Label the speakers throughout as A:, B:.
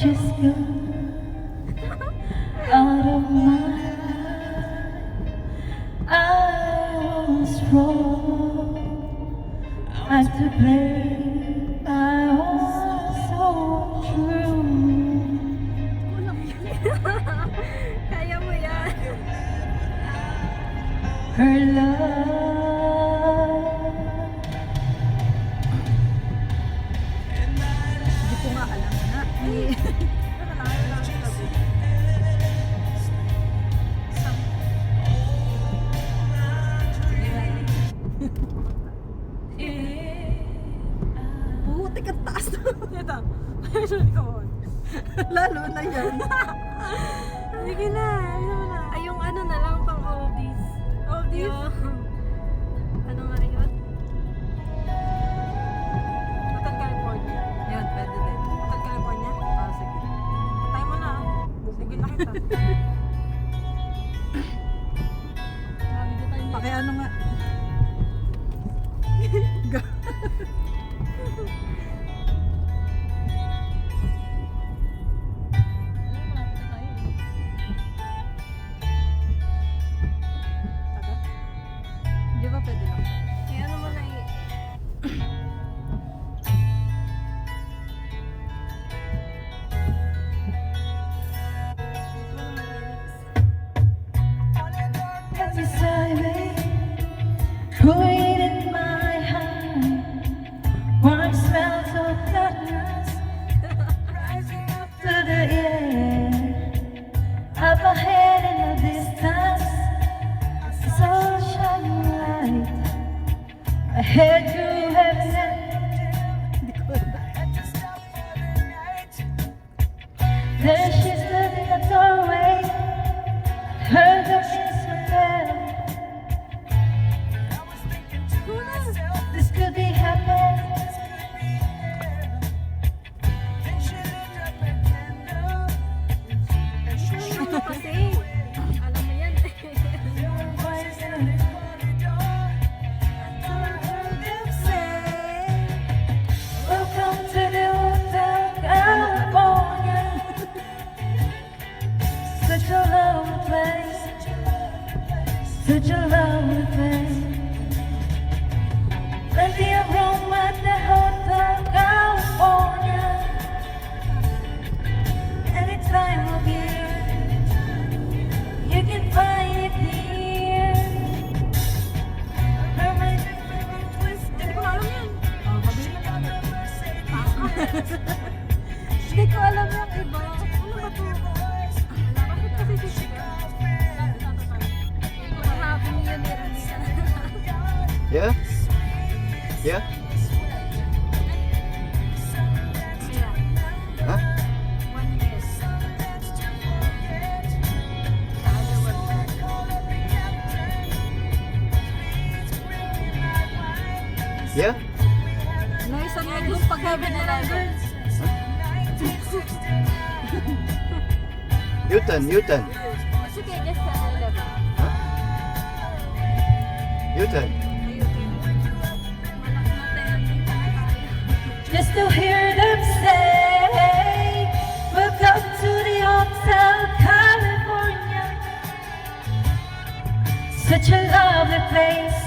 A: Just gone out of my life. I was wrong. I'm to blame. I was so true.
B: Kaya mo yan.
A: Her love.
B: Hindi ko nga alam na. Putik ang taas na. Ito. Come on. Lalo na yan. Sige na. Ay, yung ano na lang pang oldies. Oldies? Ano nga yun? Hotel California. Yun, pwede din. Hotel California? Ah, sige. Patay mo na. Bubugin na kita. Pakiano nga. Di ba pwede lang siya? Kaya ano mo na
A: Every Saturday, growing in my heart, warm smells of darkness rising up to the air. Up ahead in the distance, the sun shining light. I head to heaven. There she stood in the doorway. Heard the whistle bell. This could be happening.
B: kasi. Alam mo yan.
A: Welcome to the Hotel California. Such a lovely place. Such a lovely place. Plenty of room at the Hotel California. Any time of year, you can find it here. Her my different twist.
B: Hindi ko alam yan. Oh, mabili na lang. Hindi ko alam yung iba. Ano ba to? Bakit kasi sisigaw? Happy New Year, meron din.
C: Yeah? Yeah?
B: Kaya,
C: Huh?
B: 1 year.
C: Yeah?
B: No, isang yung pag-heaven na lang.
C: U-turn, U-turn.
B: Sige, just sa 11.
C: U-turn.
A: Just to hear them say, welcome to the Hotel California. Such a lovely place.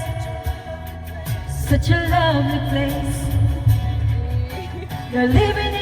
A: Such a lovely place. You're living